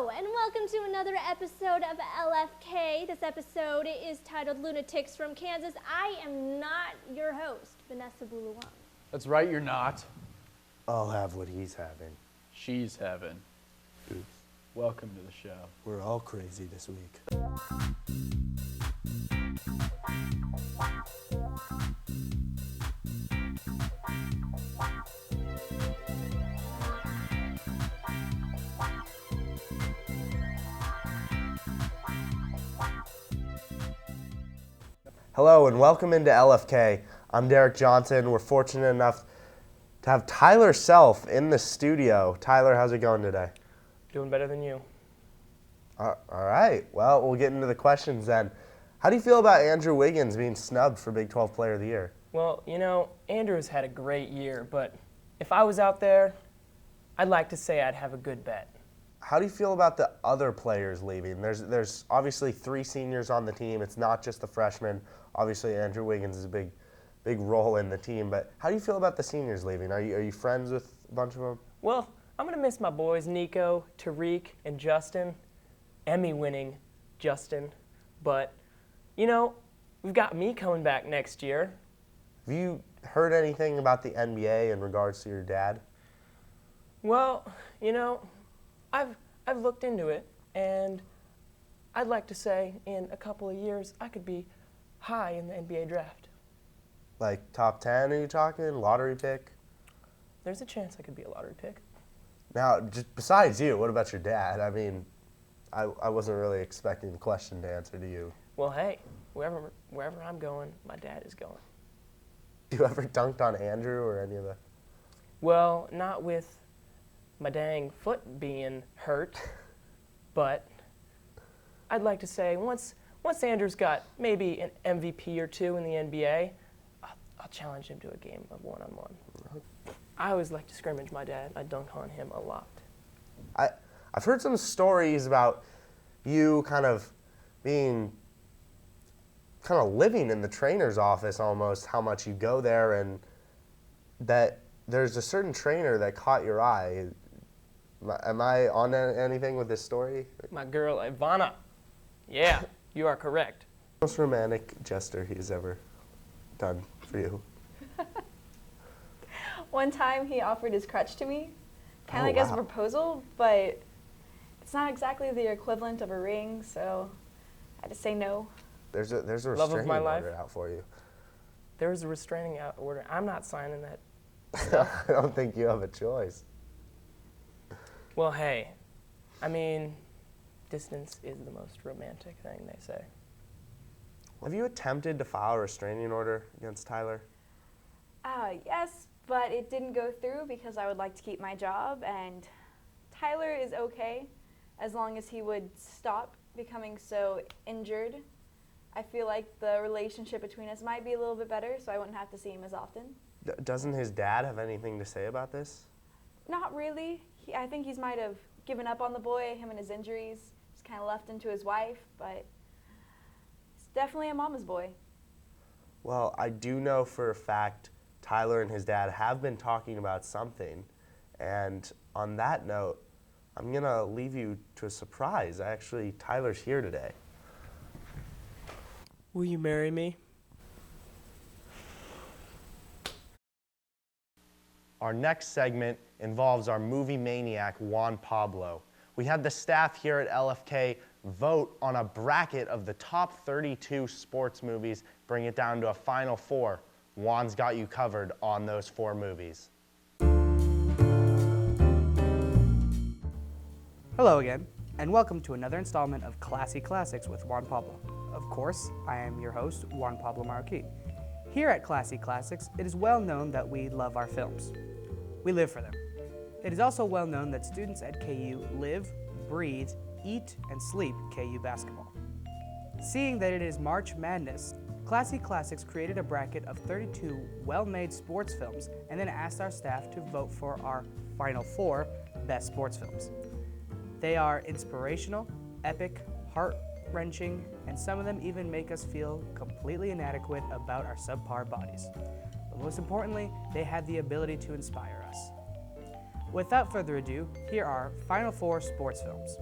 Hello, and welcome to another episode of LFK. This episode is titled Lunatics from Kansas. I am not your host, Vanessa Boulawang. That's right, you're not. I'll have what he's having. She's having. Oops. Welcome to the show. We're all crazy this week. Hello and welcome into LFK. I'm Derek Johnson. We're fortunate enough to have Tyler Self in the studio. Tyler, how's it going today? Doing better than you. All right. Well, we'll get into the questions then. How do you feel about Andrew Wiggins being snubbed for Big 12 Player of the Year? Well, you know, Andrew's had a great year, but if I was out there, I'd like to say I'd have a good bet. How do you feel about the other players leaving? There's obviously 3 seniors on the team. It's not just the freshmen. Obviously, Andrew Wiggins is a big role in the team. But how do you feel about the seniors leaving? Are you friends with a bunch of them? Well, I'm going to miss my boys, Nico, Tariq, and Justin. Emmy-winning Justin. But, you know, we've got me coming back next year. Have you heard anything about the NBA in regards to your dad? Well, you know, I've looked into it, and I'd like to say in a couple of years I could be high in the NBA draft. Like top 10, are you talking? Lottery pick? There's a chance I could be a lottery pick. Now, just besides you, what about your dad? I mean, I wasn't really expecting the question to answer to you. Well, hey, wherever I'm going, my dad is going. You ever dunked on Andrew or any of the... Well, not with my dang foot being hurt, but I'd like to say once Andrew's got maybe an MVP or 2 in the NBA, I'll challenge him to a game of one-on-one. I always like to scrimmage my dad. I dunk on him a lot. I've heard some stories about you kind of living in the trainer's office almost, how much you go there, and that there's a certain trainer that caught your eye. Am I on anything with this story? My girl, Ivana. Yeah, you are correct. Most romantic gesture he's ever done for you? One time he offered his crutch to me, kind of like wow. as a proposal, but it's not exactly the equivalent of a ring, so I had to say no. There's a Love of restraining my life. order out for you. There's a restraining order. I'm not signing that. I don't think you have a choice. Well, hey, I mean, distance is the most romantic thing, they say. Have you attempted to file a restraining order against Tyler? Yes, but it didn't go through because I would like to keep my job, and Tyler is okay as long as he would stop becoming so injured. I feel like the relationship between us might be a little bit better, so I wouldn't have to see him as often. Doesn't his dad have anything to say about this? Not really. I think he's might have given up on the boy, him and his injuries. Just kind of left him to his wife, but he's definitely a mama's boy. Well, I do know for a fact Tyler and his dad have been talking about something. And on that note, I'm going to leave you to a surprise. Tyler's here today. Will you marry me? Our next segment involves our movie maniac, Juan Pablo. We had the staff here at LFK vote on a bracket of the top 32 sports movies, bring it down to a final 4. Juan's got you covered on those 4 movies. Hello again, and welcome to another installment of Classy Classics with Juan Pablo. Of course, I am your host, Juan Pablo Marroquin. Here at Classy Classics, it is well known that we love our films. We live for them. It is also well known that students at KU live, breathe, eat, and sleep KU basketball. Seeing that it is March Madness, Classy Classics created a bracket of 32 well-made sports films and then asked our staff to vote for our final 4 best sports films. They are inspirational, epic, heart-wrenching, and some of them even make us feel completely inadequate about our subpar bodies. But most importantly, they have the ability to inspire us. Without further ado, here are Final 4 sports films.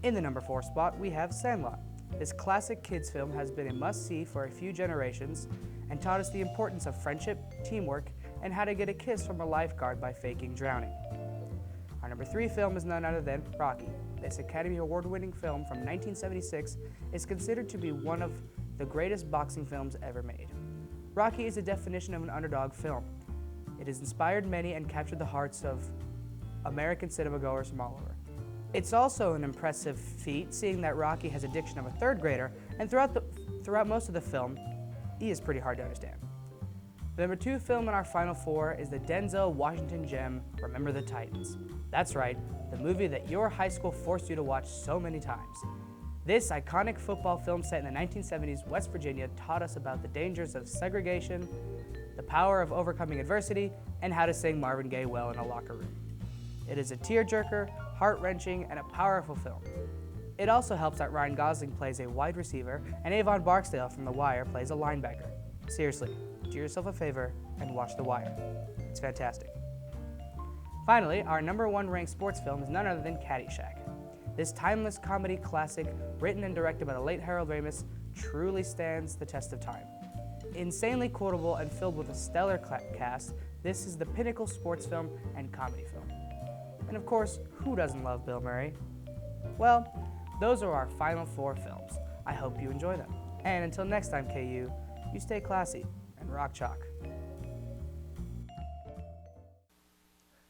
In the number 4 spot, we have Sandlot. This classic kids film has been a must-see for a few generations and taught us the importance of friendship, teamwork, and how to get a kiss from a lifeguard by faking drowning. Our number 3 film is none other than Rocky. This Academy Award-winning film from 1976 is considered to be one of the greatest boxing films ever made. Rocky is the definition of an underdog film. It has inspired many and captured the hearts of American cinema goers from all over. It's also an impressive feat, seeing that Rocky has a diction of a 3rd grader, and throughout most of the film, he is pretty hard to understand. The number 2 film in our final 4 is the Denzel Washington gem, Remember the Titans. That's right, the movie that your high school forced you to watch so many times. This iconic football film set in the 1970s West Virginia taught us about the dangers of segregation, the power of overcoming adversity, and how to sing Marvin Gaye well in a locker room. It is a tearjerker, heart-wrenching, and a powerful film. It also helps that Ryan Gosling plays a wide receiver and Avon Barksdale from The Wire plays a linebacker. Seriously, do yourself a favor and watch The Wire. It's fantastic. Finally, our number 1 ranked sports film is none other than Caddyshack. This timeless comedy classic, written and directed by the late Harold Ramis, truly stands the test of time. Insanely quotable and filled with a stellar cast, this is the pinnacle sports film and comedy film. And of course, who doesn't love Bill Murray? Well, those are our final 4 films. I hope you enjoy them. And until next time, KU, you stay classy and rock chalk.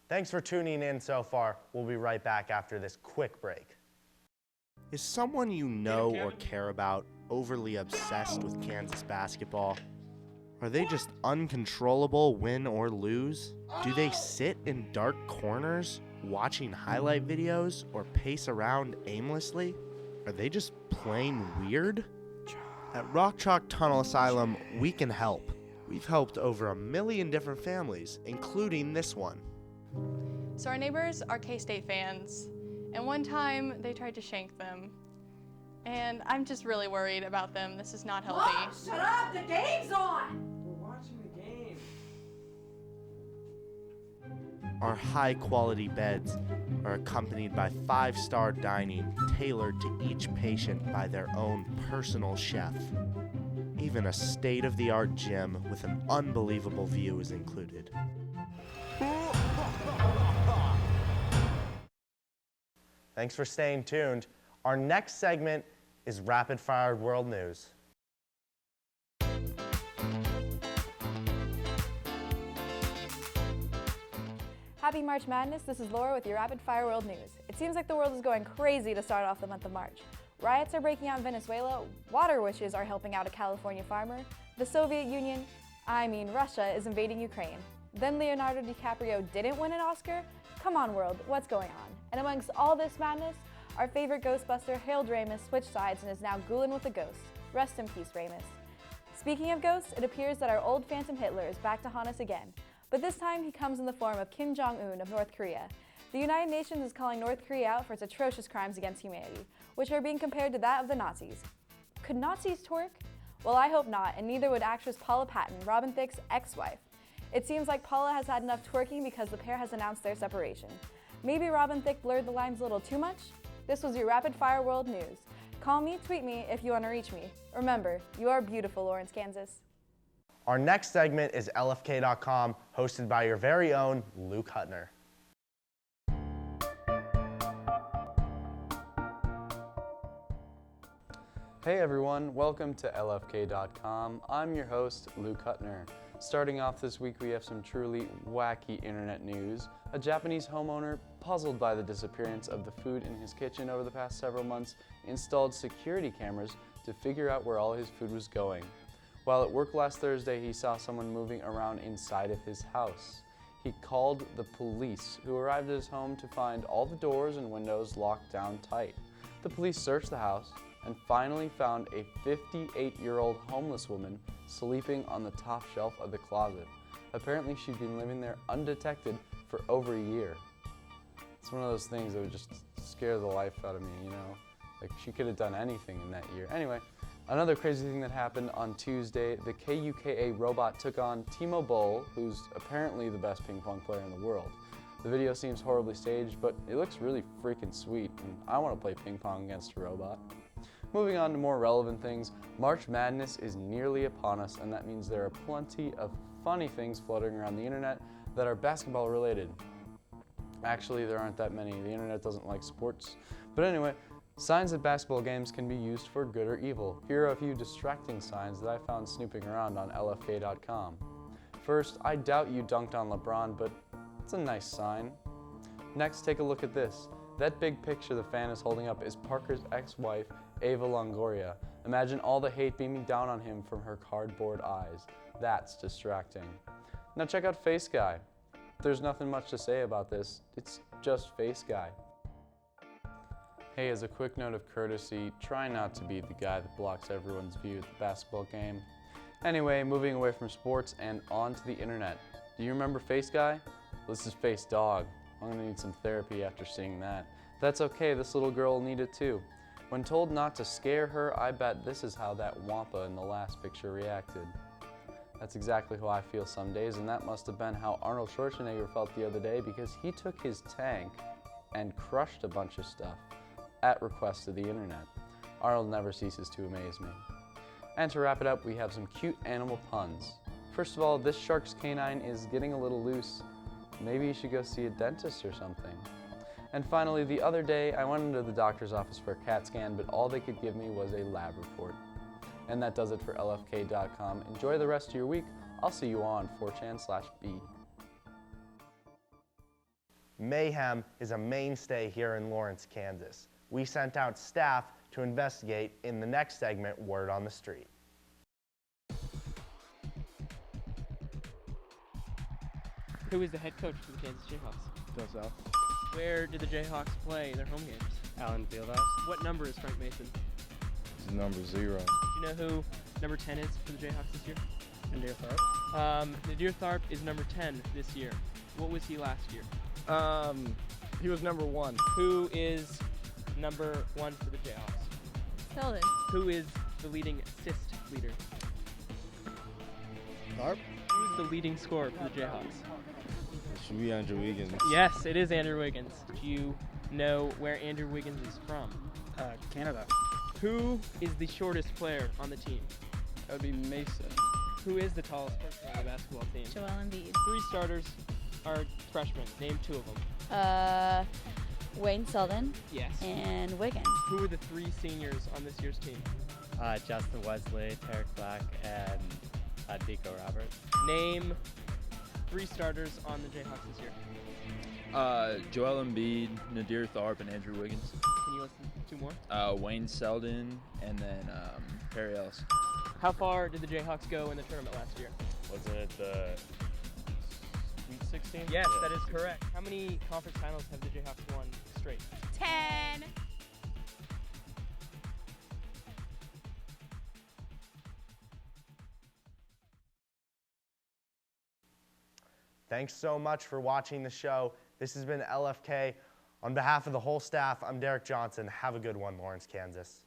Thanks for tuning in so far. We'll be right back after this quick break. Is someone you know or care about overly obsessed with Kansas basketball? Are they just uncontrollable win or lose? Do they sit in dark corners watching highlight videos or pace around aimlessly? Are they just plain weird? At Rock Chalk Tunnel Asylum, we can help. We've helped over 1 million different families, including this one. So our neighbors are K-State fans, and one time they tried to shank them. And I'm just really worried about them. This is not healthy. Mom, shut up! The game's on! We're watching the game. Our high-quality beds are accompanied by 5-star dining tailored to each patient by their own personal chef. Even a state-of-the-art gym with an unbelievable view is included. Thanks for staying tuned. Our next segment is Rapid Fire World News. Happy March Madness, this is Laura with your Rapid Fire World News. It seems like the world is going crazy to start off the month of March. Riots are breaking out in Venezuela, water wishes are helping out a California farmer, the Soviet Union, Russia is invading Ukraine. Then Leonardo DiCaprio didn't win an Oscar? Come on world, what's going on? And amongst all this madness, our favorite Ghostbuster, Harold Ramis, switched sides and is now ghouling with a ghost. Rest in peace, Ramis. Speaking of ghosts, it appears that our old Phantom Hitler is back to haunt us again. But this time he comes in the form of Kim Jong-un of North Korea. The United Nations is calling North Korea out for its atrocious crimes against humanity, which are being compared to that of the Nazis. Could Nazis twerk? Well, I hope not, and neither would actress Paula Patton, Robin Thicke's ex-wife. It seems like Paula has had enough twerking because the pair has announced their separation. Maybe Robin Thicke blurred the lines a little too much? This was your Rapid Fire World News. Call me, tweet me if you want to reach me. Remember, you are beautiful, Lawrence, Kansas. Our next segment is LFK.com, hosted by your very own Luke Hutner. Hey everyone, welcome to LFK.com. I'm your host, Luke Hutner. Starting off this week, we have some truly wacky internet news. A Japanese homeowner, puzzled by the disappearance of the food in his kitchen over the past several months, installed security cameras to figure out where all his food was going. While at work last Thursday, he saw someone moving around inside of his house. He called the police, who arrived at his home to find all the doors and windows locked down tight. The police searched the house and finally found a 58-year-old homeless woman sleeping on the top shelf of the closet. Apparently, she'd been living there undetected for over a year. It's one of those things that would just scare the life out of me, you know? Like, she could have done anything in that year. Anyway, another crazy thing that happened on Tuesday, the KUKA robot took on Timo Boll, who's apparently the best ping pong player in the world. The video seems horribly staged, but it looks really freaking sweet, and I want to play ping pong against a robot. Moving on to more relevant things, March Madness is nearly upon us, and that means there are plenty of funny things floating around the internet that are basketball related. Actually, there aren't that many. The internet doesn't like sports. But anyway, signs at basketball games can be used for good or evil. Here are a few distracting signs that I found snooping around on LFK.com. First, I doubt you dunked on LeBron, but it's a nice sign. Next, take a look at this. That big picture the fan is holding up is Parker's ex-wife, Ava Longoria. Imagine all the hate beaming down on him from her cardboard eyes. That's distracting. Now check out Face Guy. There's nothing much to say about this. It's just Face Guy. Hey, as a quick note of courtesy, try not to be the guy that blocks everyone's view at the basketball game. Anyway, moving away from sports and onto the internet. Do you remember Face Guy? This is Face Dog. I'm gonna need some therapy after seeing that. That's okay, this little girl will need it too. When told not to scare her, I bet this is how that Wampa in the last picture reacted. That's exactly how I feel some days, and that must have been how Arnold Schwarzenegger felt the other day, because he took his tank and crushed a bunch of stuff at request of the internet. Arnold never ceases to amaze me. And to wrap it up, we have some cute animal puns. First of all, this shark's canine is getting a little loose. Maybe you should go see a dentist or something. And finally, the other day, I went into the doctor's office for a CAT scan, but all they could give me was a lab report. And that does it for LFK.com. Enjoy the rest of your week. I'll see you on 4chan/B. Mayhem is a mainstay here in Lawrence, Kansas. We sent out staff to investigate in the next segment, Word on the Street. Who is the head coach for the Kansas Jayhawks? Bill Self. Where do the Jayhawks play their home games? Allen Fieldhouse. What number is Frank Mason? This is number 0. Do you know who number 10 is for the Jayhawks this year? Nadir Tharp. Nadir Tharp is number 10 this year. What was he last year? He was number 1. Who is number 1 for the Jayhawks? Sheldon. Who is the leading assist leader? Tharp. Who is the leading scorer for the Jayhawks? It should be Andrew Wiggins. Yes, it is Andrew Wiggins. Do you know where Andrew Wiggins is from? Canada. Who is the shortest player on the team? That would be Mason. Who is the tallest person on the basketball team? Joel Embiid. 3 starters are freshmen. Name 2 of them. Wayne Selden. Yes. And Wiggins. Who are the 3 seniors on this year's team? Justin Wesley, Tarek Black, and Deco Roberts. Name 3 starters on the Jayhawks this year. Joel Embiid, Nadir Tharp, and Andrew Wiggins. Can you list 2 more? Wayne Selden, and then Perry Ellis. How far did the Jayhawks go in the tournament last year? Was it the Sweet 16? Yes, that is correct. How many conference finals have the Jayhawks won straight? 10. Thanks so much for watching the show. This has been LFK. On behalf of the whole staff, I'm Derek Johnson. Have a good one, Lawrence, Kansas.